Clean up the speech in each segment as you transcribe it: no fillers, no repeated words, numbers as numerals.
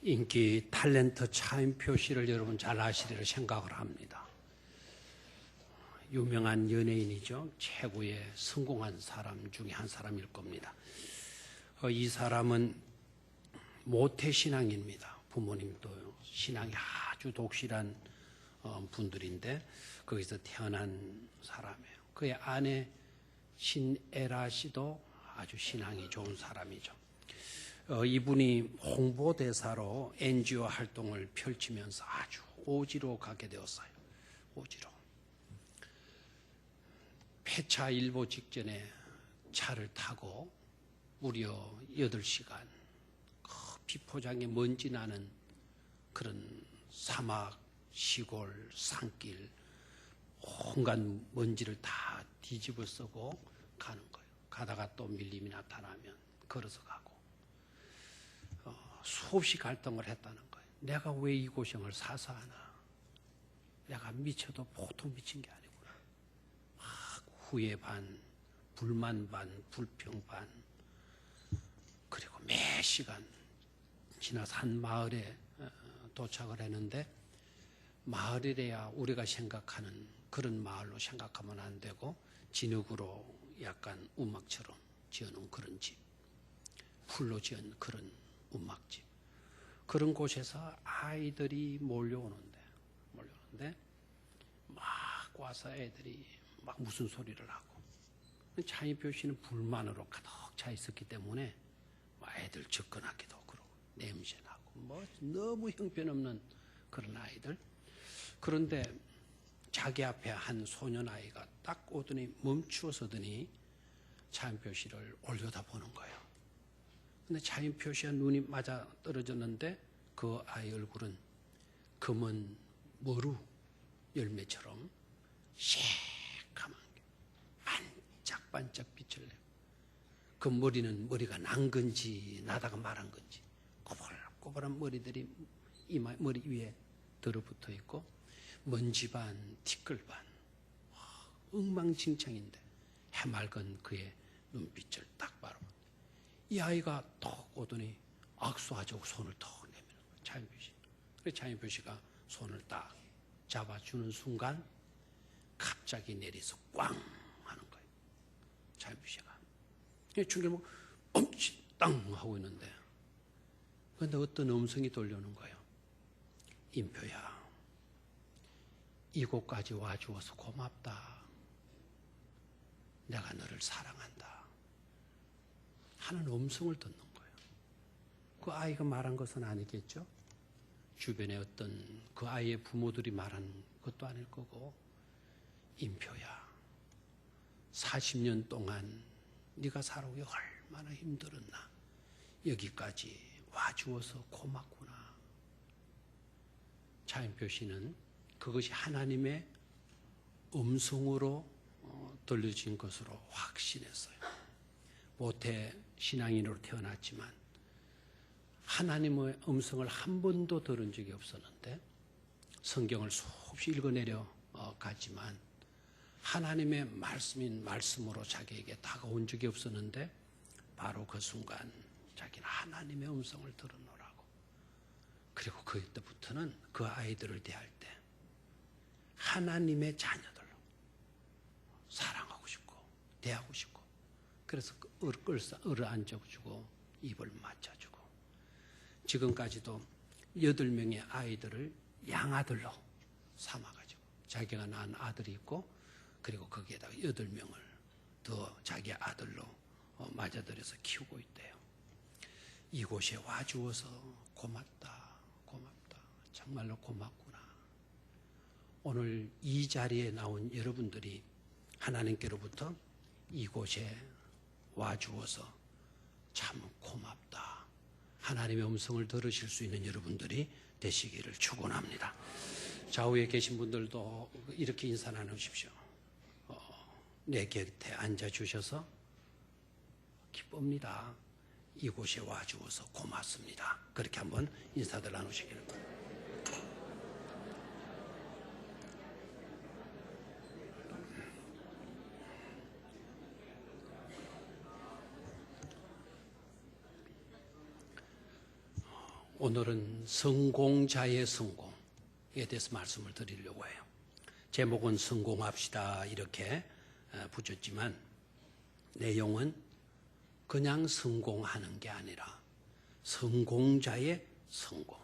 인기 탤런트 차인표 씨를 여러분 잘 아시리라 생각을 합니다. 유명한 연예인이죠. 최고의 성공한 사람 중에 한 사람일 겁니다. 이 사람은 모태신앙입니다. 부모님도 신앙이 아주 독실한 분들인데 거기서 태어난 사람이에요. 그의 아내 신애라 씨도 아주 신앙이 좋은 사람이죠. 이분이 홍보대사로 NGO 활동을 펼치면서 아주 오지로 가게 되었어요. 오지로. 폐차 일보 직전에 차를 타고 무려 8시간 비포장에 먼지 나는 그런 사막, 시골, 산길 온갖 먼지를 다 뒤집어 쓰고 가는 거예요. 가다가 또 밀림이 나타나면 걸어서 가고 수없이 갈등을 했다는 거예요. 내가 왜 이 고생을 사서 하나? 내가 미쳐도 보통 미친 게 아니구나. 후회 반, 불만 반, 불평 반. 그리고 매 시간 지나서 한 마을에 도착을 했는데 마을이래야 우리가 생각하는 그런 마을로 생각하면 안 되고 진흙으로 약간 움막처럼 지어놓은 그런 집, 풀로 지은 그런 움막집. 그런 곳에서 아이들이 몰려오는데 막 와서 애들이 막 무슨 소리를 하고 차인표 씨는 불만으로 가득 차 있었기 때문에 애들 접근하기도 그러고 냄새나고 뭐 너무 형편없는 그런 아이들. 그런데 자기 앞에 한 소년아이가 딱 오더니 멈추어 서더니 차인표 씨를 올려다보는 거예요. 근데 차인표 씨와 눈이 맞아 떨어졌는데 그 아이 얼굴은 검은 머루 열매처럼 새까만 게 반짝반짝 빛을 내고 그 머리는 머리가 난 건지 나다가 말한 건지 꼬불꼬불한 머리들이 이마 머리 위에 들어붙어 있고 먼지 반 티끌 반 엉망진창인데 해맑은 그의 눈빛을 딱 바로 이 아이가 톡 오더니 악수하자고 손을 톡 내미는 거예요. 차인표 씨. 그래서 차인표 씨가 손을 딱 잡아주는 순간 갑자기 내려서 꽝 하는 거예요. 차인표 씨가. 충격을 뭐 엄치 땅 하고 있는데 그런데 어떤 음성이 들려오는 거예요. 인표야, 이곳까지 와주어서 고맙다. 내가 너를 사랑한다. 하는 음성을 듣는 거예요. 그 아이가 말한 것은 아니겠죠? 주변에 어떤 그 아이의 부모들이 말한 것도 아닐 거고 인표야, 40년 동안 네가 살아오기 얼마나 힘들었나. 여기까지 와주어서 고맙구나. 차인표 씨는 그것이 하나님의 음성으로 들려진 것으로 확신했어요. 모태 신앙인으로 태어났지만 하나님의 음성을 한 번도 들은 적이 없었는데 성경을 수없이 읽어내려 갔지만 하나님의 말씀인 말씀으로 자기에게 다가온 적이 없었는데 바로 그 순간 자기는 하나님의 음성을 들어놓으라고. 그리고 그때부터는 그 아이들을 대할 때 하나님의 자녀들로 사랑하고 싶고 대하고 싶고 그래서 끌어안아주고 입을 맞춰주고 지금까지도 8명의 아이들을 양아들로 삼아가지고 자기가 낳은 아들이 있고 그리고 거기에다가 8명을 더 자기 아들로 맞아들여서 키우고 있대요. 이곳에 와주어서 고맙다. 정말로 고맙구나. 오늘 이 자리에 나온 여러분들이 하나님께로부터 이곳에 와주어서 참 고맙다. 하나님의 음성을 들으실 수 있는 여러분들이 되시기를 축원합니다. 좌우에 계신 분들도 이렇게 인사 나누십시오. 내 곁에 앉아주셔서 기쁩니다. 이곳에 와주어서 고맙습니다. 그렇게 한번 인사들 나누시기를 바랍니다. 오늘은 성공자의 성공에 대해서 말씀을 드리려고 해요. 제목은 성공합시다 이렇게 붙였지만 내용은 그냥 성공하는 게 아니라 성공자의 성공,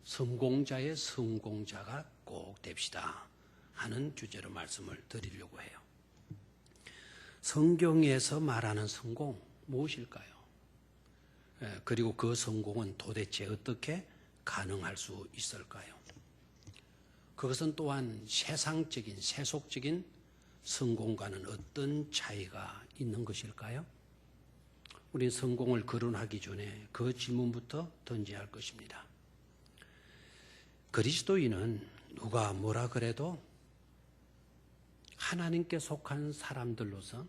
성공자의 성공자가 꼭 됩시다 하는 주제로 말씀을 드리려고 해요. 성경에서 말하는 성공 무엇일까요? 그리고 그 성공은 도대체 어떻게 가능할 수 있을까요? 그것은 또한 세상적인, 세속적인 성공과는 어떤 차이가 있는 것일까요? 우린 성공을 거론하기 전에 그 질문부터 던져야 할 것입니다. 그리스도인은 누가 뭐라 그래도 하나님께 속한 사람들로서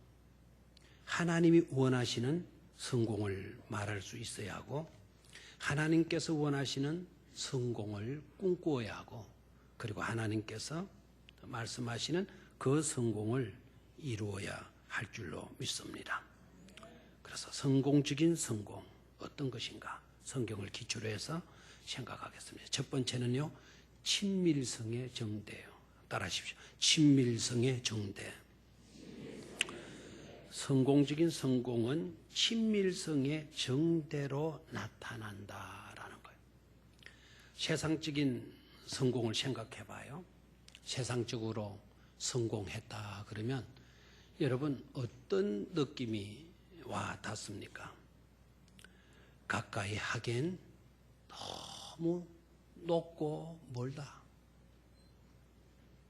하나님이 원하시는 성공을 말할 수 있어야 하고 하나님께서 원하시는 성공을 꿈꾸어야 하고 그리고 하나님께서 말씀하시는 그 성공을 이루어야 할 줄로 믿습니다. 그래서 성공적인 성공 어떤 것인가 성경을 기초로 해서 생각하겠습니다. 첫 번째는요, 친밀성의 정대예요. 따라하십시오. 친밀성의 정대. 성공적인 성공은 친밀성의 정대로 나타난다라는 거예요. 세상적인 성공을 생각해 봐요. 세상적으로 성공했다 그러면 여러분 어떤 느낌이 와 닿습니까? 가까이 하기엔 너무 높고 멀다.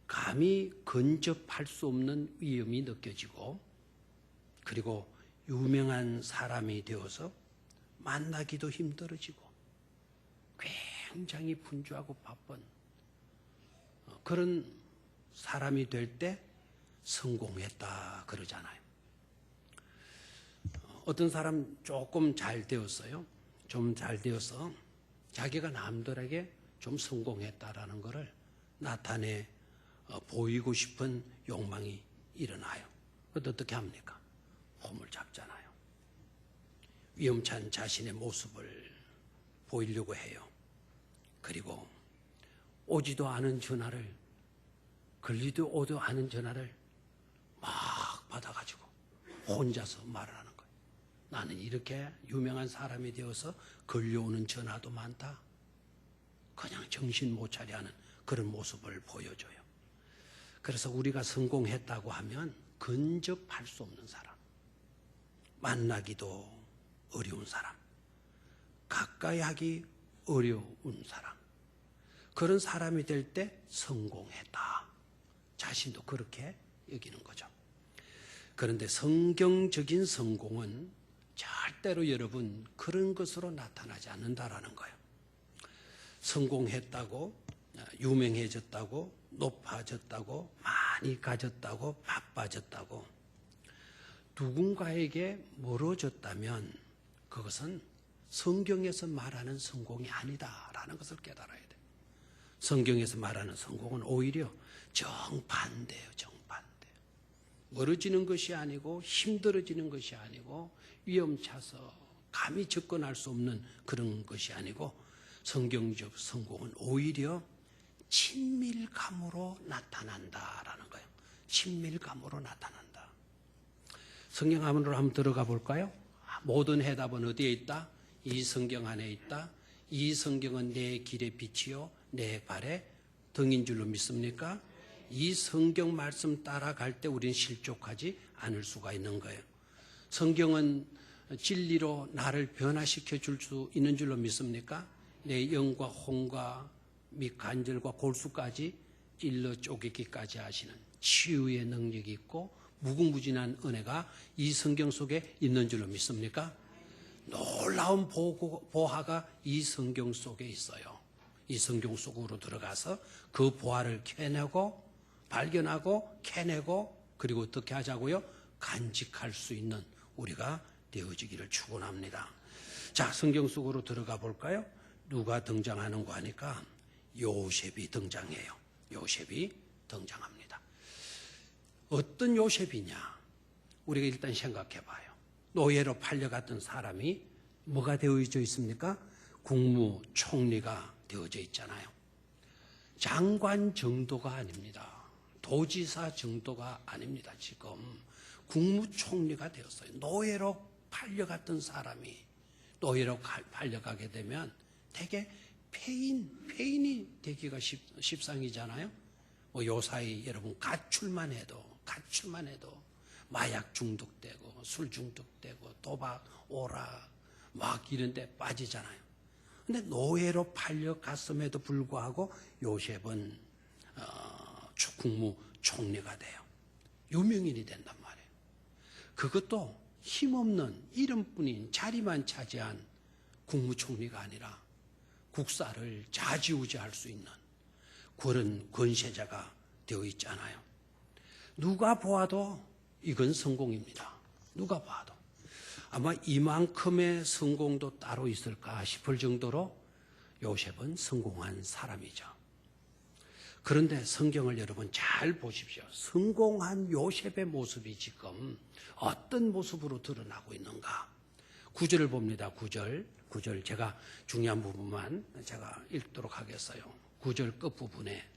감히 근접할 수 없는 위험이 느껴지고 그리고 유명한 사람이 되어서 만나기도 힘들어지고 굉장히 분주하고 바쁜 그런 사람이 될 때 성공했다 그러잖아요. 어떤 사람 조금 잘 되었어요. 좀 잘 되어서 자기가 남들에게 좀 성공했다라는 것을 나타내 보이고 싶은 욕망이 일어나요. 그런데 어떻게 합니까? 폼을 잡잖아요. 위험찬 자신의 모습을 보이려고 해요. 그리고 오지도 않은 전화를 걸리도 오도 않은 전화를 막 받아가지고 혼자서 말을 하는 거예요. 나는 이렇게 유명한 사람이 되어서 걸려오는 전화도 많다. 그냥 정신 못 차려 하는 그런 모습을 보여줘요. 그래서 우리가 성공했다고 하면 근접할 수 없는 사람, 만나기도 어려운 사람, 가까이 하기 어려운 사람, 그런 사람이 될 때 성공했다. 자신도 그렇게 여기는 거죠. 그런데 성경적인 성공은 절대로 여러분 그런 것으로 나타나지 않는다라는 거예요. 성공했다고, 유명해졌다고, 높아졌다고, 많이 가졌다고, 바빠졌다고 누군가에게 멀어졌다면 그것은 성경에서 말하는 성공이 아니다라는 것을 깨달아야 돼요. 성경에서 말하는 성공은 오히려 정반대예요. 정반대. 멀어지는 것이 아니고 힘들어지는 것이 아니고 위험차서 감히 접근할 수 없는 그런 것이 아니고 성경적 성공은 오히려 친밀감으로 나타난다라는 거예요. 친밀감으로 나타난다. 성경 안으로 한번 들어가 볼까요? 모든 해답은 어디에 있다? 이 성경 안에 있다. 이 성경은 내 길의 빛이요 내 발의 등인 줄로 믿습니까? 이 성경 말씀 따라갈 때 우리는 실족하지 않을 수가 있는 거예요. 성경은 진리로 나를 변화시켜 줄 수 있는 줄로 믿습니까? 내 영과 혼과 및 관절과 골수까지 찔러 쪼개기까지 하시는 치유의 능력이 있고 무궁무진한 은혜가 이 성경 속에 있는 줄로 믿습니까? 놀라운 보화가 이 성경 속에 있어요. 이 성경 속으로 들어가서 그 보화를 캐내고 발견하고 캐내고 그리고 어떻게 하자고요? 간직할 수 있는 우리가 되어지기를 축원합니다. 자, 성경 속으로 들어가 볼까요? 누가 등장하는 거 하니까 요셉이 등장해요. 요셉이 등장합니다. 어떤 요셉이냐? 우리가 일단 생각해 봐요. 노예로 팔려갔던 사람이 뭐가 되어져 있습니까? 국무총리가 되어져 있잖아요. 장관 정도가 아닙니다. 도지사 정도가 아닙니다. 지금 국무총리가 되었어요. 노예로 팔려갔던 사람이 노예로 팔려가게 되면 대개 폐인이 되기가 십상이잖아요. 뭐 요사이 여러분 가출만 해도 마약 중독되고 술 중독되고 도박, 오락 막 이런 데 빠지잖아요. 근데 노예로 팔려갔음에도 불구하고 요셉은 국무총리가 돼요. 유명인이 된단 말이에요. 그것도 힘없는 이름뿐인 자리만 차지한 국무총리가 아니라 국사를 좌지우지할 수 있는 그런 권세자가 되어 있잖아요. 누가 보아도 이건 성공입니다. 누가 봐도. 아마 이만큼의 성공도 따로 있을까 싶을 정도로 요셉은 성공한 사람이죠. 그런데 성경을 여러분 잘 보십시오. 성공한 요셉의 모습이 지금 어떤 모습으로 드러나고 있는가. 9절을 봅니다. 9절 제가 중요한 부분만 제가 읽도록 하겠어요. 9절 끝부분에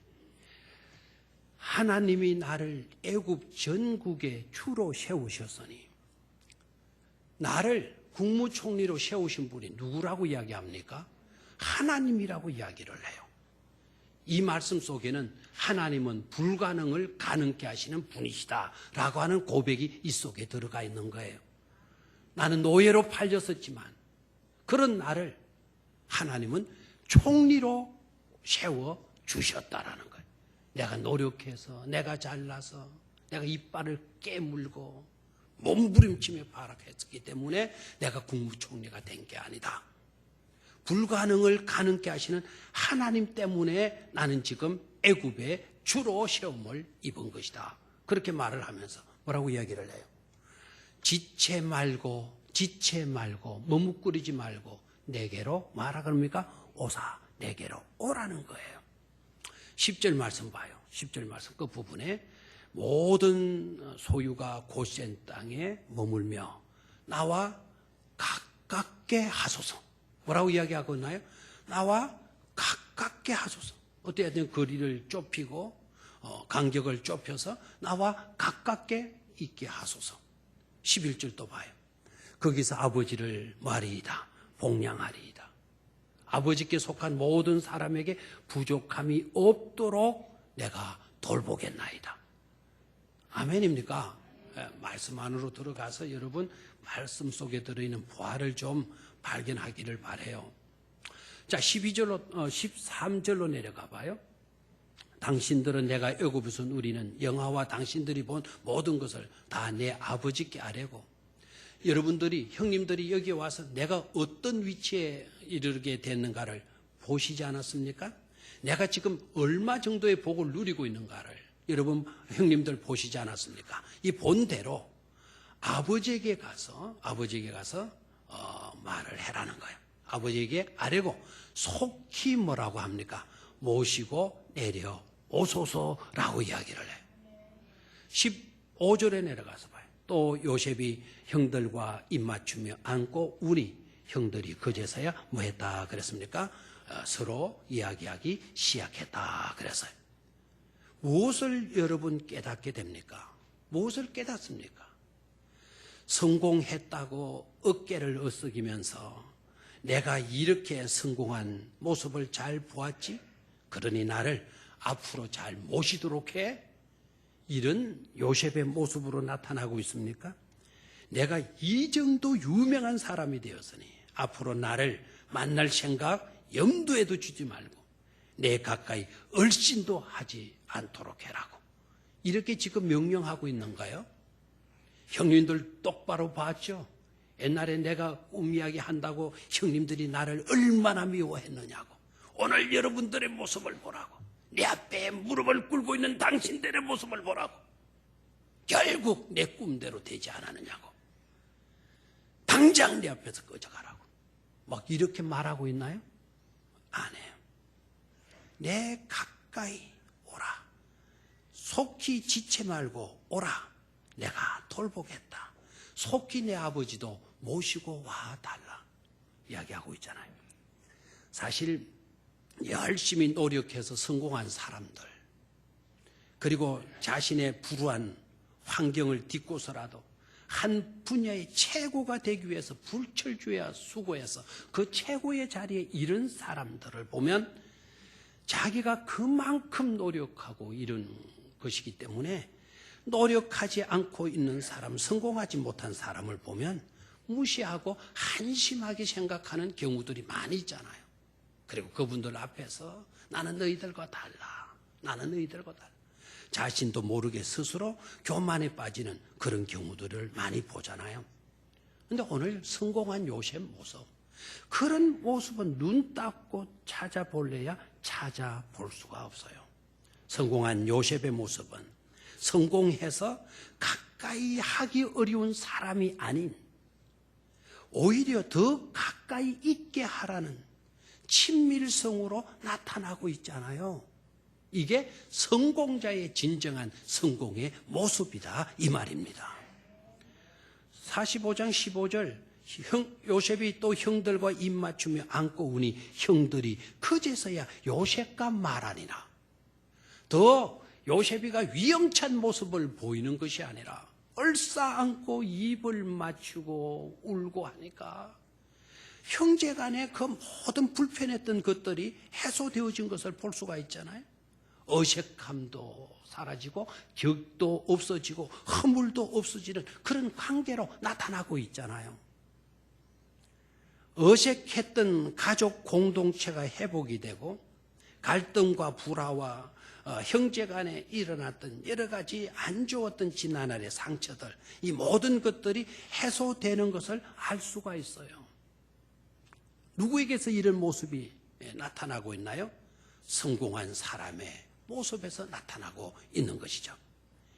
하나님이 나를 애굽 전국의 주로 세우셨으니, 나를 국무총리로 세우신 분이 누구라고 이야기합니까? 하나님이라고 이야기를 해요. 이 말씀 속에는 하나님은 불가능을 가능케 하시는 분이시다라고 하는 고백이 이 속에 들어가 있는 거예요. 나는 노예로 팔렸었지만 그런 나를 하나님은 총리로 세워 주셨다라는 거예요. 내가 노력해서, 내가 잘나서, 내가 이빨을 깨물고 몸부림치며 발악했기 때문에 내가 국무총리가 된 게 아니다. 불가능을 가능케 하시는 하나님 때문에 나는 지금 애굽의 주로 시험을 입은 것이다. 그렇게 말을 하면서 뭐라고 이야기를 해요? 지체 말고 머뭇거리지 말고 내게로 말하 그럽니까? 오사 내게로 오라는 거예요. 10절 말씀 봐요. 10절 말씀 끝부분에 모든 소유가 고센 땅에 머물며 나와 가깝게 하소서. 뭐라고 이야기하고 있나요? 나와 가깝게 하소서. 어떻게든 거리를 좁히고 간격을 좁혀서 나와 가깝게 있게 하소서. 11절 또 봐요. 거기서 아버지를 말이이다. 복량하리이다. 아버지께 속한 모든 사람에게 부족함이 없도록 내가 돌보겠나이다. 아멘입니까? 말씀 안으로 들어가서 여러분 말씀 속에 들어있는 부활을 좀 발견하기를 바라요. 자, 13절로 내려가 봐요. 당신들은 내가 애굽에서 누리는 영화와 당신들이 본 모든 것을 다 내 아버지께 아뢰고, 여러분들이 형님들이 여기 와서 내가 어떤 위치에 이르게 됐는가를 보시지 않았습니까? 내가 지금 얼마 정도의 복을 누리고 있는가를 여러분 형님들 보시지 않았습니까? 이 본대로 아버지에게 가서 말을 해라는 거예요. 아버지에게 아뢰고 속히 뭐라고 합니까? 모시고 내려오소서라고 이야기를 해요. 15절에 내려가서 봐요. 또 요셉이 형들과 입맞추며 안고 우니 형들이 그제서야 뭐 했다 그랬습니까? 서로 이야기하기 시작했다 그랬어요. 무엇을 여러분 깨닫게 됩니까? 무엇을 깨닫습니까? 성공했다고 어깨를 으쓱이면서 내가 이렇게 성공한 모습을 잘 보았지? 그러니 나를 앞으로 잘 모시도록 해? 이런 요셉의 모습으로 나타나고 있습니까? 내가 이 정도 유명한 사람이 되었으니 앞으로 나를 만날 생각 염두에도 주지 말고 내 가까이 얼씬도 하지 않도록 해라고. 이렇게 지금 명령하고 있는가요? 형님들 똑바로 봤죠? 옛날에 내가 꿈 이야기 한다고 형님들이 나를 얼마나 미워했느냐고. 오늘 여러분들의 모습을 보라고. 내 앞에 무릎을 꿇고 있는 당신들의 모습을 보라고. 결국 내 꿈대로 되지 않았느냐고. 당장 내 앞에서 꺼져가라고. 막 이렇게 말하고 있나요? 안 해요. 내 가까이 오라. 속히 지체 말고 오라. 내가 돌보겠다. 속히 내 아버지도 모시고 와달라. 이야기하고 있잖아요. 사실 열심히 노력해서 성공한 사람들, 그리고 자신의 불우한 환경을 딛고서라도 한 분야의 최고가 되기 위해서 불철주야 수고해서 그 최고의 자리에 이른 사람들을 보면 자기가 그만큼 노력하고 이룬 것이기 때문에 노력하지 않고 있는 사람, 성공하지 못한 사람을 보면 무시하고 한심하게 생각하는 경우들이 많이 있잖아요. 그리고 그분들 앞에서 나는 너희들과 달라, 나는 너희들과 달라, 자신도 모르게 스스로 교만에 빠지는 그런 경우들을 많이 보잖아요. 그런데 오늘 성공한 요셉 모습, 그런 모습은 눈 닦고 찾아볼래야 찾아볼 수가 없어요. 성공한 요셉의 모습은 성공해서 가까이 하기 어려운 사람이 아닌 오히려 더 가까이 있게 하라는 친밀성으로 나타나고 있잖아요. 이게 성공자의 진정한 성공의 모습이다, 이 말입니다. 45장 15절, 요셉이 또 형들과 입맞추며 안고 우니 형들이 그제서야 요셉과 말하니라. 더 요셉이가 위험찬 모습을 보이는 것이 아니라 얼싸안고 입을 맞추고 울고 하니까 형제간에 그 모든 불편했던 것들이 해소되어진 것을 볼 수가 있잖아요. 어색함도 사라지고 격도 없어지고 허물도 없어지는 그런 관계로 나타나고 있잖아요. 어색했던 가족 공동체가 회복이 되고 갈등과 불화와 형제 간에 일어났던 여러 가지 안 좋았던 지난날의 상처들, 이 모든 것들이 해소되는 것을 알 수가 있어요. 누구에게서 이런 모습이 나타나고 있나요? 성공한 사람의 모습에서 나타나고 있는 것이죠.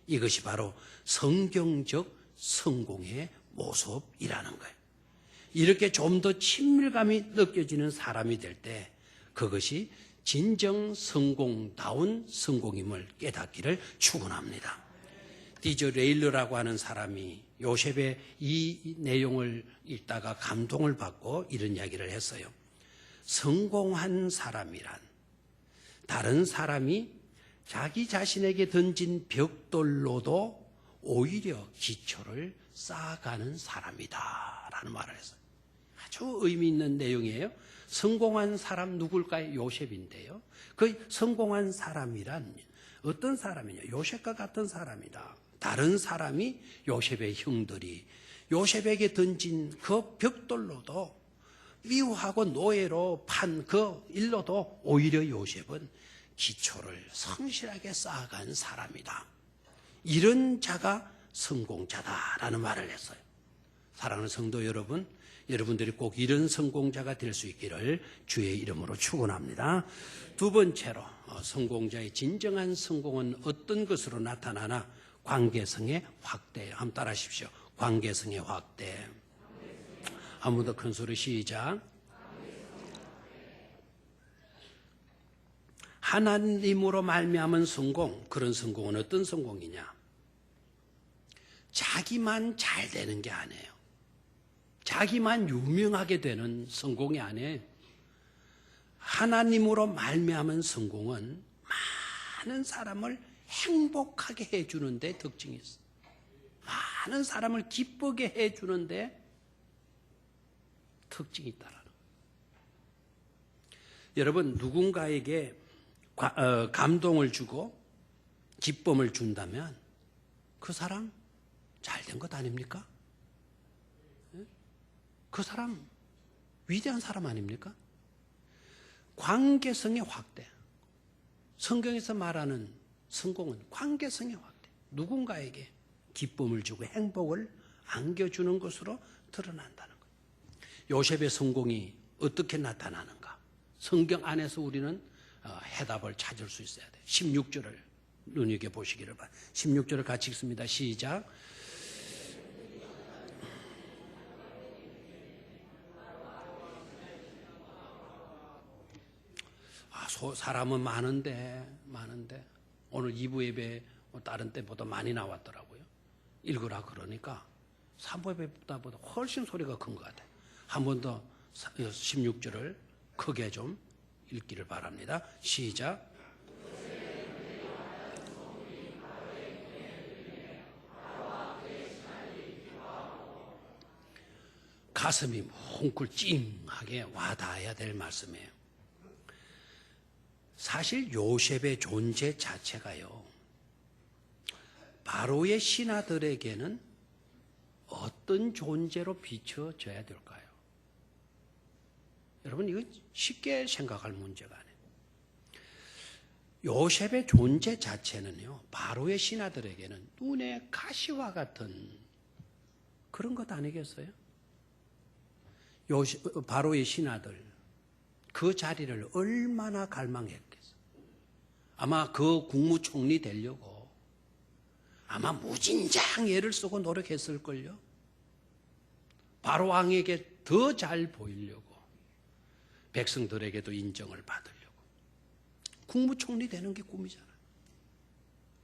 이것이 바로 성경적 성공의 모습이라는 거예요. 이렇게 좀 더 친밀감이 느껴지는 사람이 될 때 그것이 진정 성공다운 성공임을 깨닫기를 축원합니다. 디저 레일러라고 하는 사람이 요셉의 이 내용을 읽다가 감동을 받고 이런 이야기를 했어요. 성공한 사람이란 다른 사람이 자기 자신에게 던진 벽돌로도 오히려 기초를 쌓아가는 사람이다 라는 말을 했어요. 아주 의미 있는 내용이에요. 성공한 사람 누굴까요? 요셉인데요. 그 성공한 사람이란 어떤 사람이냐? 요셉과 같은 사람이다. 다른 사람이 요셉의 형들이 요셉에게 던진 그 벽돌로도 미워하고 노예로 판 그 일로도 오히려 요셉은 기초를 성실하게 쌓아간 사람이다. 이런 자가 성공자다라는 말을 했어요. 사랑하는 성도 여러분, 여러분들이 꼭 이런 성공자가 될 수 있기를 주의 이름으로 축원합니다. 두 번째로 성공자의 진정한 성공은 어떤 것으로 나타나나? 관계성의 확대예요. 한번 따라 하십시오. 관계성의 확대. 한 번 더 큰 소리 시작. 하나님으로 말미암은 성공, 그런 성공은 어떤 성공이냐? 자기만 잘 되는 게 아니에요. 자기만 유명하게 되는 성공이 아니에요. 하나님으로 말미암은 성공은 많은 사람을 행복하게 해주는 데 특징이 있어요. 많은 사람을 기쁘게 해주는 데 특징이 있다라는 거예요. 여러분, 누군가에게 감동을 주고 기쁨을 준다면 그 사람 잘된 것 아닙니까? 그 사람 위대한 사람 아닙니까? 관계성의 확대. 성경에서 말하는 성공은 관계성의 확대. 누군가에게 기쁨을 주고 행복을 안겨주는 것으로 드러난다는 거예요. 요셉의 성공이 어떻게 나타나는가? 성경 안에서 우리는 해답을 찾을 수 있어야 돼요. 16절을 눈여겨보시기를 바랍니다. 16절을 같이 읽습니다. 시작. 사람은 많은데 오늘 2부 예배 다른 때보다 많이 나왔더라고요. 읽으라 그러니까 3부 예배보다 훨씬 소리가 큰 것 같아요. 한 번 더 16절을 크게 좀 읽기를 바랍니다. 시작. 가슴이 뭉클 찡하게 와닿아야 될 말씀이에요. 사실 요셉의 존재 자체가요, 바로의 신하들에게는 어떤 존재로 비춰져야 될까요? 여러분, 이거 쉽게 생각할 문제가 아니에요. 요셉의 존재 자체는요, 바로의 신하들에게는 눈의 가시와 같은 그런 것 아니겠어요? 바로의 신하들, 그 자리를 얼마나 갈망했겠어요. 아마 그 국무총리 되려고 아마 무진장 애를 쓰고 노력했을걸요. 바로 왕에게 더 잘 보이려고, 백성들에게도 인정을 받으려고. 국무총리 되는 게 꿈이잖아요.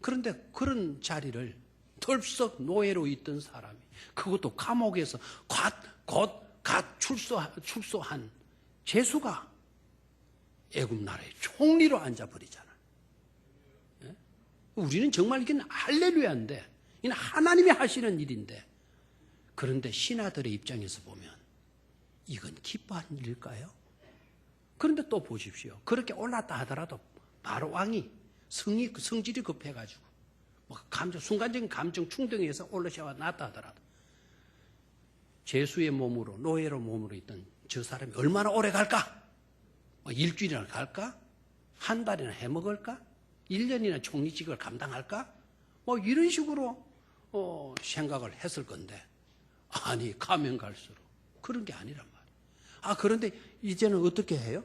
그런데 그런 자리를 덜썩 노예로 있던 사람이, 그것도 감옥에서 갓 출소한 제수가 애굽 나라의 총리로 앉아버리잖아요. 예? 우리는 정말 이게 할렐루야인데, 이건 하나님이 하시는 일인데, 그런데 신하들의 입장에서 보면 이건 기뻐한 일일까요? 그런데 또 보십시오. 그렇게 올랐다 하더라도 바로 왕이 성질이 급해가지고 순간적인 감정 충동에서 올라셔왔다 하더라도 제수의 몸으로, 노예로 몸으로 있던 저 사람이 얼마나 오래 갈까? 일주일이나 갈까? 한 달이나 해먹을까? 1년이나 총리직을 감당할까? 이런 식으로 생각을 했을 건데, 아니, 가면 갈수록 그런 게 아니란 말이에요. 그런데 이제는 어떻게 해요?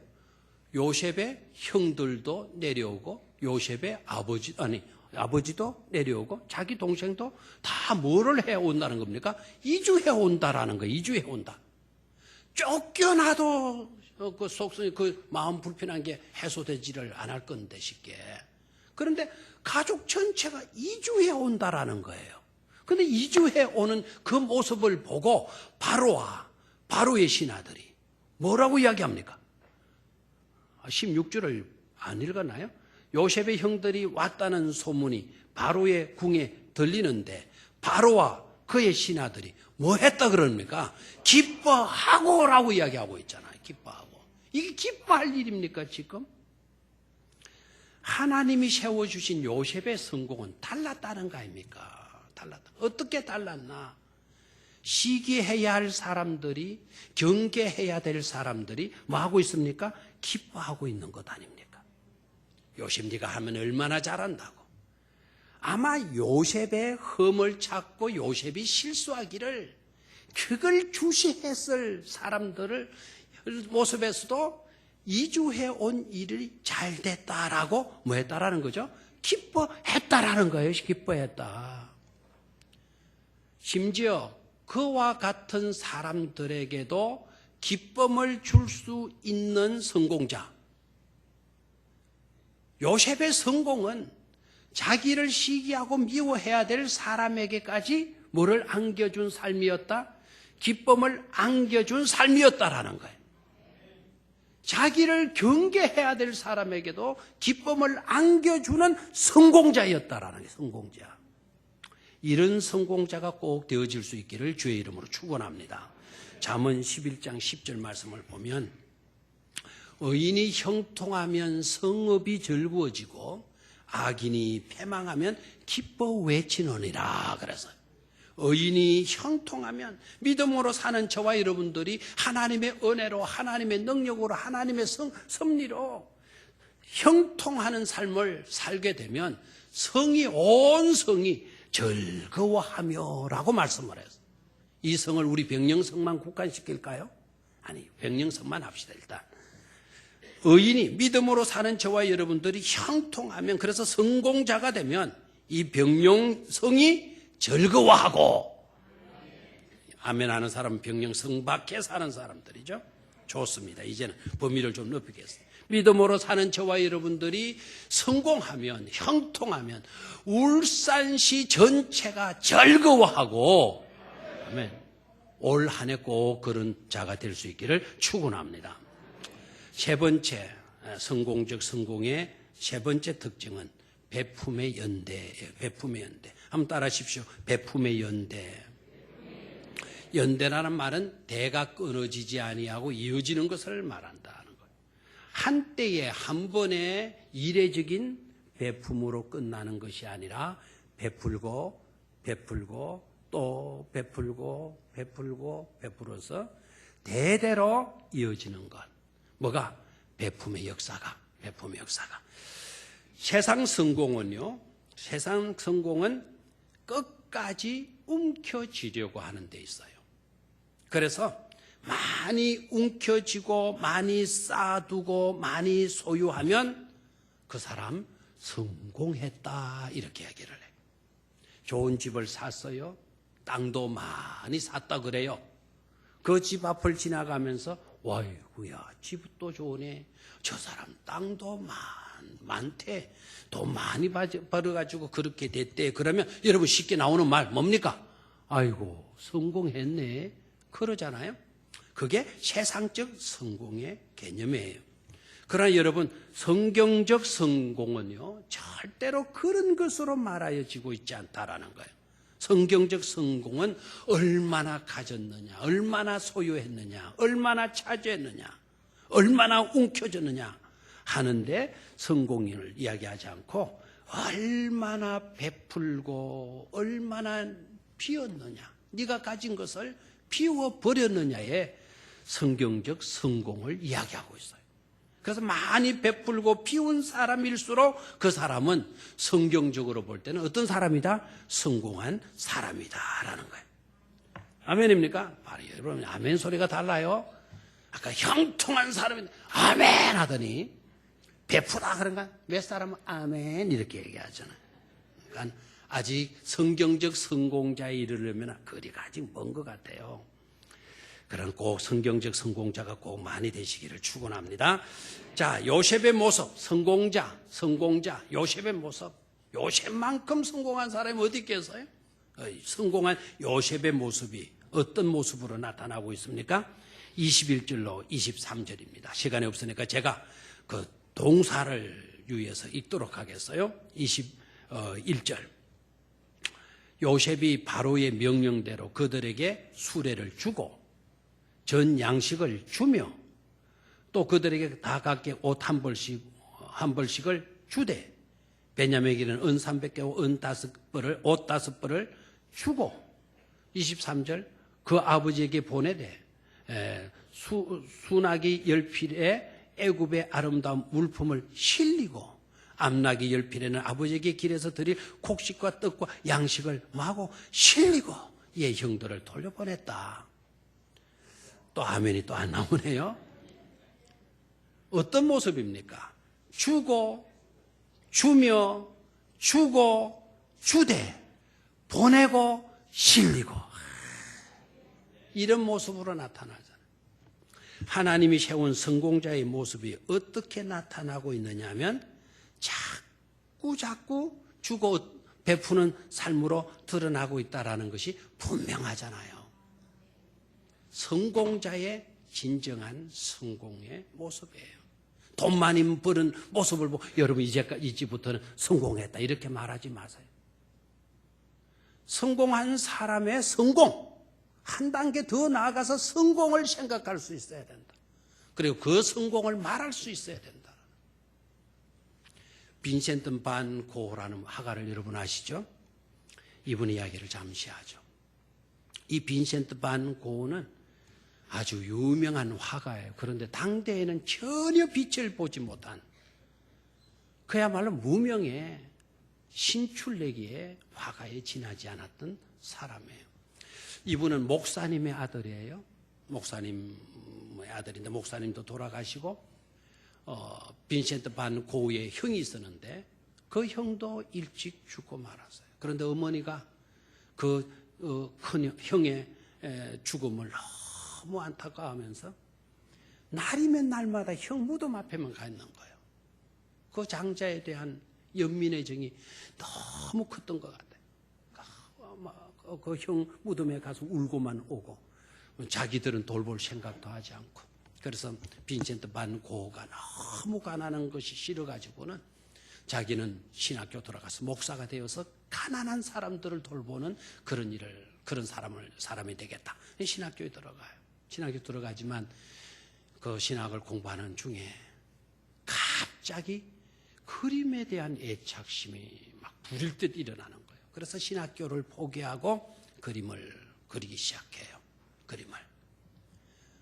요셉의 형들도 내려오고, 요셉의 아버지도 내려오고, 자기 동생도 다 뭐를 해온다는 겁니까? 이주해온다라는 거예요. 이주해온다. 쫓겨나도 그 속성이, 그 마음 불편한 게 해소되지를 않을 건데, 쉽게. 그런데 가족 전체가 이주해온다라는 거예요. 그런데 이주해오는 그 모습을 보고 바로의 신하들이 뭐라고 이야기합니까? 16절을 안 읽었나요? 요셉의 형들이 왔다는 소문이 바로의 궁에 들리는데, 바로와 그의 신하들이 뭐 했다 그럽니까? 기뻐하고라고 이야기하고 있잖아요. 기뻐하고. 이게 기뻐할 일입니까, 지금? 하나님이 세워주신 요셉의 성공은 달랐다는 거 아닙니까? 달랐다. 어떻게 달랐나? 시기해야 할 사람들이, 경계해야 될 사람들이 뭐 하고 있습니까? 기뻐하고 있는 것 아닙니까? 요셉 네가 하면 얼마나 잘한다고. 아마 요셉의 흠을 찾고 요셉이 실수하기를, 그걸 주시했을 사람들을 모습에서도 이주해 온 일이 잘 됐다라고 뭐 했다라는 거죠? 기뻐했다라는 거예요. 기뻐했다. 심지어 그와 같은 사람들에게도 기쁨을 줄 수 있는 성공자. 요셉의 성공은 자기를 시기하고 미워해야 될 사람에게까지 뭐를 안겨준 삶이었다? 기쁨을 안겨준 삶이었다라는 거예요. 자기를 경계해야 될 사람에게도 기쁨을 안겨주는 성공자였다라는 거예요. 성공자. 이런 성공자가 꼭 되어질 수 있기를 주의 이름으로 축원합니다. 잠언 11장 10절 말씀을 보면, 의인이 형통하면 성읍이 즐거워지고 악인이 패망하면 기뻐 외치느니라. 그래서 의인이 형통하면, 믿음으로 사는 저와 여러분들이 하나님의 은혜로, 하나님의 능력으로, 하나님의 섭리로 형통하는 삶을 살게 되면 온 성이 즐거워하며 라고 말씀을 했어요. 이 성을 우리 병영성만 국한시킬까요? 아니, 병영성만 합시다. 일단 의인이, 믿음으로 사는 저와 여러분들이 형통하면, 그래서 성공자가 되면 이 병영성이 즐거워하고, 아멘 하는 사람은 병영성 밖에 사는 사람들이죠. 좋습니다. 이제는 범위를 좀 넓히겠습니다. 믿음으로 사는 저와 여러분들이 성공하면, 형통하면 울산시 전체가 즐거워하고, 아멘, 올 한 해 꼭 그런 자가 될 수 있기를 축원합니다. 세 번째, 성공적 성공의 세 번째 특징은 베품의 연대예요. 베품의 연대. 한번 따라 하십시오. 베품의 연대. 연대라는 말은 대가 끊어지지 아니하고 이어지는 것을 말한다는 거예요. 한때에 한 번의 이례적인 베품으로 끝나는 것이 아니라 베풀고 베풀고 또 베풀고 베풀고 베풀어서 대대로 이어지는 것. 뭐가? 베품의 역사가. 베품의 역사가. 세상 성공은요. 세상 성공은 끝까지 움켜쥐려고 하는 데 있어요. 그래서 많이 움켜쥐고 많이 쌓아두고 많이 소유하면 그 사람 성공했다 이렇게 얘기를 해요. 좋은 집을 샀어요. 땅도 많이 샀다 그래요. 그 집 앞을 지나가면서 와이구야 집도 좋으네. 저 사람 땅도 많대. 돈 많이 벌어가지고 그렇게 됐대. 그러면 여러분 쉽게 나오는 말 뭡니까? 아이고 성공했네. 그러잖아요. 그게 세상적 성공의 개념이에요. 그러나 여러분 성경적 성공은요 절대로 그런 것으로 말하여지고 있지 않다라는 거예요. 성경적 성공은 얼마나 가졌느냐, 얼마나 소유했느냐, 얼마나 차지했느냐, 얼마나 움켜졌느냐 하는데 성공을 이야기하지 않고 얼마나 베풀고 얼마나 비웠느냐, 네가 가진 것을 비워버렸느냐에 성경적 성공을 이야기하고 있어요. 그래서 많이 베풀고 비운 사람일수록 그 사람은 성경적으로 볼 때는 어떤 사람이다? 성공한 사람이다라는 거예요. 아멘입니까? 바로 여러분 아멘 소리가 달라요. 아까 형통한 사람이 아멘 하더니 베푸라 그런가? 몇 사람은 아멘 이렇게 얘기하잖아요. 그러니까 아직 성경적 성공자에 이르려면 거리가 아직 먼 것 같아요. 그런 꼭 성경적 성공자가 꼭 많이 되시기를 축원합니다. 자, 요셉의 모습, 성공자, 요셉의 모습. 요셉만큼 성공한 사람이 어디 있겠어요? 성공한 요셉의 모습이 어떤 모습으로 나타나고 있습니까? 21절로 23절입니다. 시간이 없으니까 제가 그 동사를 유의해서 읽도록 하겠어요. 21절. 요셉이 바로의 명령대로 그들에게 수레를 주고 전 양식을 주며 또 그들에게 다 각각 옷 한 벌씩을 주되 베냐민에게는 은 300개와 은 5벌을 옷 5벌을 주고 23절 그 아버지에게 보내되 수나기 10필에 애굽의 아름다운 물품을 실리고 암나기 10필에는 아버지에게 길에서 드릴 곡식과 떡과 양식을 마구 실리고 예 형들을 돌려보냈다. 또 아멘이 또 안 나오네요. 어떤 모습입니까? 주고 주며 주고 주되 보내고 실리고 이런 모습으로 나타나잖아요. 하나님이 세운 성공자의 모습이 어떻게 나타나고 있느냐 하면 자꾸 주고 베푸는 삶으로 드러나고 있다는 것이 분명하잖아요. 성공자의 진정한 성공의 모습이에요. 돈 많이 버는 모습을 보고 여러분 이제부터는 성공했다 이렇게 말하지 마세요. 성공한 사람의 성공 한 단계 더 나아가서 성공을 생각할 수 있어야 된다. 그리고 그 성공을 말할 수 있어야 된다. 빈센트 반 고흐라는 화가를 여러분 아시죠? 이분 이야기를 잠시 하죠. 이 빈센트 반 고흐는 아주 유명한 화가예요. 그런데 당대에는 전혀 빛을 보지 못한 그야말로 무명의 신출내기의 화가에 지나지 않았던 사람이에요. 이분은 목사님의 아들이에요. 목사님의 아들인데 목사님도 돌아가시고 빈센트 반 고흐의 형이 있었는데 그 형도 일찍 죽고 말았어요. 그런데 어머니가 그 큰 형의 죽음을 너무 안타까워하면서 날이면 날마다 형 무덤 앞에만 가 있는 거예요. 그 장자에 대한 연민의 정이 너무 컸던 것 같아요. 그 형 무덤에 가서 울고만 오고 자기들은 돌볼 생각도 하지 않고 그래서 빈센트 반 고흐가 너무 가난한 것이 싫어가지고는 자기는 신학교 들어가서 목사가 되어서 가난한 사람들을 돌보는 그런 사람이 되겠다. 신학교에 들어가요. 신학교 들어가지만 그 신학을 공부하는 중에 갑자기 그림에 대한 애착심이 막 불일 듯 일어나는 거예요. 그래서 신학교를 포기하고 그림을 그리기 시작해요. 그림을.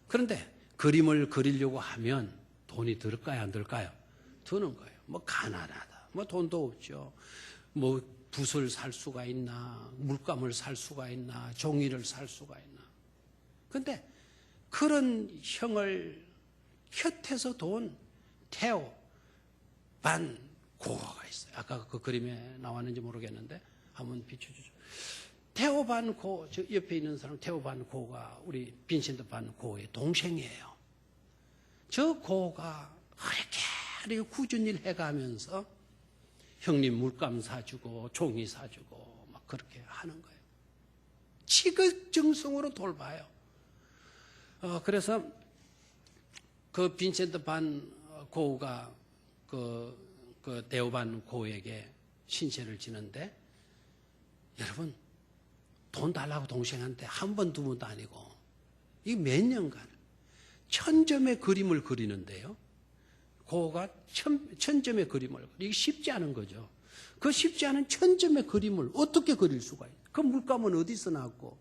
그런데 그림을 그리려고 하면 돈이 들까요, 안 들까요? 드는 거예요. 뭐 가난하다. 뭐 돈도 없죠. 뭐 붓을 살 수가 있나, 물감을 살 수가 있나, 종이를 살 수가 있나. 그런데 그런 형을 곁에서 돈 테오 반 고흐가 있어요. 아까 그 그림에 나왔는지 모르겠는데 한번 비춰주죠. 테오 반 고흐, 저 옆에 있는 사람 테오 반 고흐가 우리 빈센트 반 고흐의 동생이에요. 저 고흐가 이렇게 꾸준히 해가면서 형님 물감 사주고 종이 사주고 막 그렇게 하는 거예요. 지극정성으로 돌봐요. 그래서 그 빈센트 반 고흐가 그 테오 반 고흐에게 신세를 지는데, 여러분 돈 달라고 동생한테 한 번, 두 번도 아니고 이 몇 년간 1000점의 그림을 그리는데요. 고흐가 1000점의 그림을, 이게 쉽지 않은 거죠. 그 쉽지 않은 1000점의 그림을 어떻게 그릴 수가 있어요? 그 물감은 어디서 나왔고,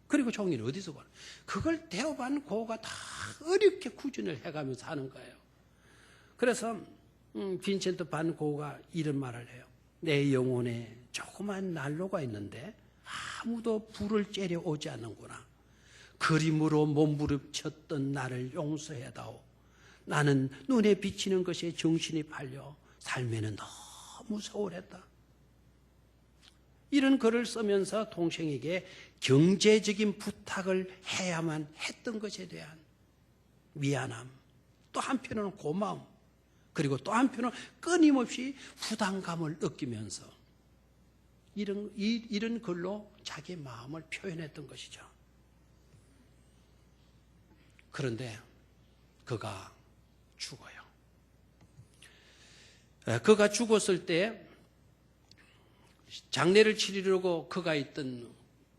그리고 종이는 어디서 구하는? 그걸 테오 반 고흐가 다 어렵게 구준을 해가면서 하는 거예요. 그래서 빈센트 반 고흐가 이런 말을 해요. 내 영혼에 조그만 난로가 있는데 아무도 불을 쬐려 오지 않는구나. 그림으로 몸부림쳤던 나를 용서해다오. 나는 눈에 비치는 것에 정신이 팔려 삶에는 너무 소홀했다. 이런 글을 쓰면서 동생에게 경제적인 부탁을 해야만 했던 것에 대한 미안함, 또 한편으로는 고마움, 그리고 또 한편으로는 끊임없이 부담감을 느끼면서 이런 글로 자기의 마음을 표현했던 것이죠. 그런데 그가 죽어요. 그가 죽었을 때 장례를 치르려고 그가 있던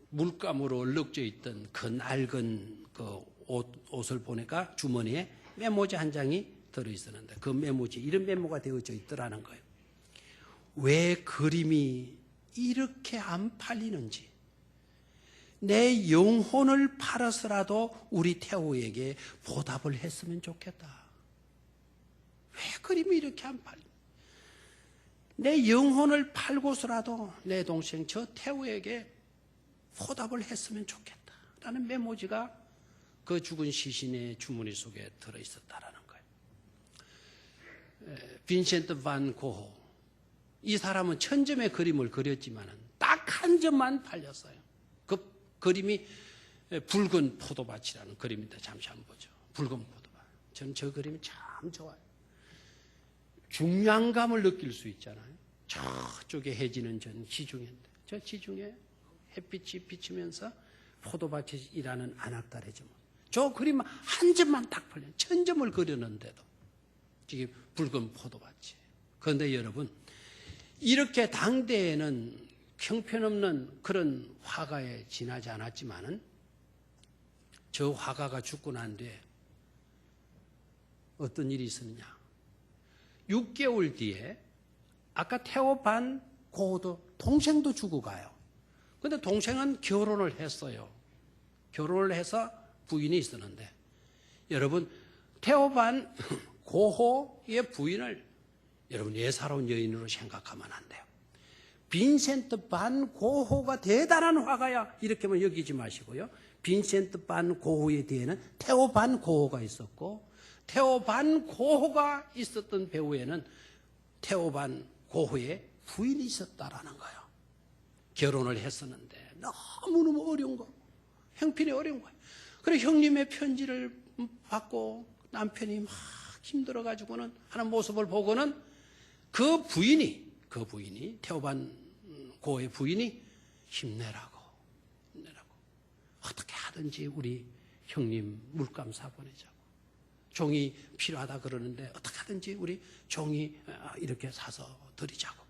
물감으로 얼룩져 있던 그 낡은 그 옷을 보니까 주머니에 메모지 한 장이 들어있었는데, 그 메모지에 이런 메모가 되어져 있더라는 거예요. 왜 그림이 이렇게 안 팔리는지, 내 영혼을 팔아서라도 우리 테오에게 보답을 했으면 좋겠다. 왜 그림이 이렇게 안 팔리는지, 내 영혼을 팔고서라도 내 동생 저 테오에게 보답을 했으면 좋겠다 라는 메모지가 그 죽은 시신의 주머니 속에 들어있었다라는 거예요. 빈센트 반 고흐, 이 사람은 1000점의 그림을 그렸지만 딱 한 점만 팔렸어요. 그 그림이 붉은 포도밭이라는 그림인데 잠시 한번 보죠. 붉은 포도밭. 저는 저 그림이 참 좋아요. 중량감을 느낄 수 있잖아요. 저쪽에 해지는 전 지중해인데, 저 지중해 햇빛이 비치면서 포도밭이 일하는 안악달해죠. 저 그림 한 점만 딱 팔려. 1000점을 그렸는데도 이게 붉은 포도밭이. 그런데 여러분, 이렇게 당대에는 형편없는 그런 화가에 지나지 않았지만은, 저 화가가 죽고 난 뒤에 어떤 일이 있었느냐. 6개월 뒤에 아까 테오 반 고흐도 동생도 죽어가요. 그런데 동생은 결혼을 했어요. 결혼을 해서 부인이 있었는데, 여러분 테오 반 고흐의 부인을 여러분 예사로운 여인으로 생각하면 안 돼요. 빈센트 반 고흐가 대단한 화가야 이렇게만 여기지 마시고요. 빈센트 반 고흐의 뒤에는 테오 반 고흐가 있었고, 테오 반 고흐가 있었던 배후에는 테오 반 고흐의 부인이 있었다라는 거예요. 결혼을 했었는데 너무너무 어려운 거, 형편이 어려운 거예요. 그래 형님의 편지를 받고 남편이 막 힘들어가지고는 하는 모습을 보고는 그 부인이 테오 반 고흐의 부인이 힘내라고 어떻게 하든지 우리 형님 물감 사보내자고 종이 필요하다 그러는데 어떻게 하든지 우리 종이 이렇게 사서 드리자고.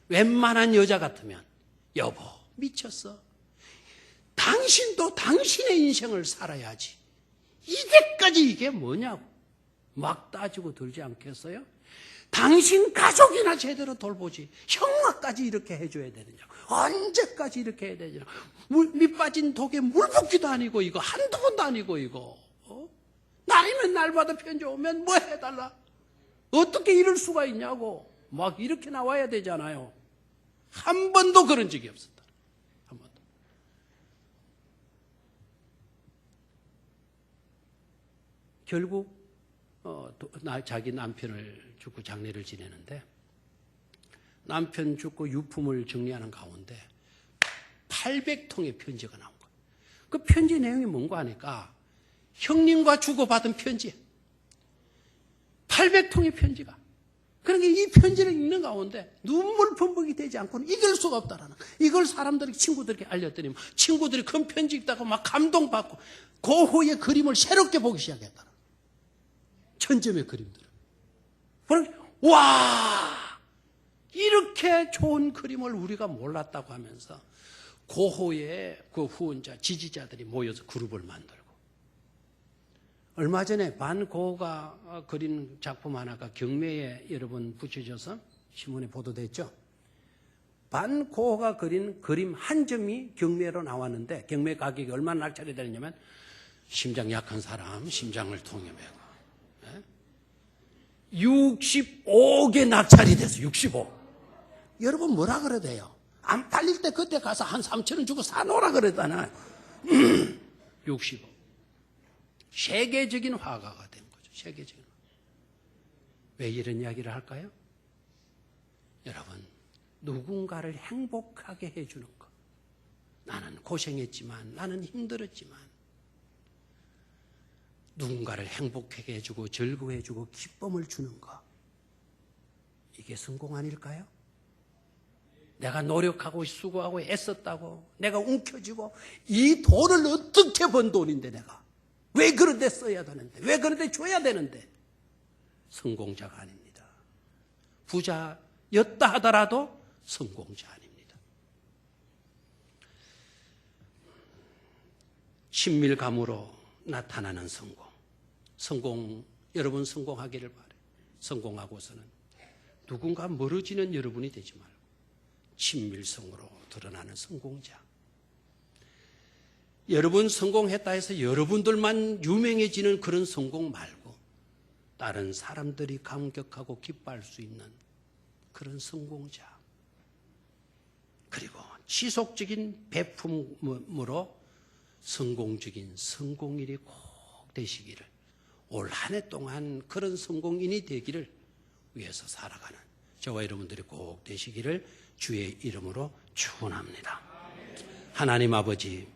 웬만한 여자 같으면 여보 미쳤어. 당신도 당신의 인생을 살아야지. 이제까지 이게 뭐냐고 막 따지고 들지 않겠어요? 당신 가족이나 제대로 돌보지. 형아까지 이렇게 해줘야 되느냐고. 언제까지 이렇게 해야 되느냐고. 밑 빠진 독에 물 붓기도 아니고 이거 한두 번도 아니고 이거. 날이면 날마다 편지 오면 뭐 해달라. 어떻게 이럴 수가 있냐고. 막 이렇게 나와야 되잖아요. 한 번도 그런 적이 없었다. 한 번도. 결국 자기 남편을 죽고 장례를 지내는데 남편 죽고 유품을 정리하는 가운데 800통의 편지가 나온 거예요. 그 편지 내용이 뭔가 하니까 형님과 주고받은 편지 800통의 편지가. 그러니까 이 편지를 읽는 가운데 눈물 범벅이 되지 않고는 이길 수가 없다라는 거예요. 이걸 사람들이 친구들에게 알렸더니 친구들이 큰 편지 읽다가 막 감동받고 고흐의 그림을 새롭게 보기 시작했다. 천점의 그림들을. 와! 이렇게 좋은 그림을 우리가 몰랐다고 하면서 고흐의 그 후원자, 지지자들이 모여서 그룹을 만들고 얼마 전에 반 고흐가 그린 작품 하나가 경매에 여러분 붙여져서 신문에 보도됐죠. 반 고흐가 그린 그림 한 점이 경매로 나왔는데 경매 가격이 얼마나 낙찰이 되느냐면 심장 약한 사람 심장을 통해 매고 65개 낙찰이 돼서 65. 여러분 뭐라 그래야 돼요? 안 팔릴 때 그때 가서 한 3,000원 주고 사놓으라 그랬잖아요. 65. 세계적인 화가가 된 거죠. 세계적인. 왜 이런 이야기를 할까요? 여러분, 누군가를 행복하게 해주는 것. 나는 고생했지만, 나는 힘들었지만, 누군가를 행복하게 해주고, 즐거워해주고, 기쁨을 주는 것. 이게 성공 아닐까요? 내가 노력하고 수고하고 애썼다고, 내가 움켜쥐고, 이 돈을 어떻게 번 돈인데 내가. 왜 그런 데 써야 되는데, 왜 그런 데 줘야 되는데. 성공자가 아닙니다. 부자였다 하더라도 성공자 아닙니다. 친밀감으로 나타나는 성공. 여러분 성공하기를 바라요. 성공하고서는 누군가 멀어지는 여러분이 되지 말고 친밀성으로 드러나는 성공자. 여러분 성공했다 해서 여러분들만 유명해지는 그런 성공 말고 다른 사람들이 감격하고 기뻐할 수 있는 그런 성공자. 그리고 지속적인 배품으로 성공적인 성공일이 꼭 되시기를, 올 한 해 동안 그런 성공인이 되기를 위해서 살아가는 저와 여러분들이 꼭 되시기를 주의 이름으로 축원합니다. 하나님 아버지,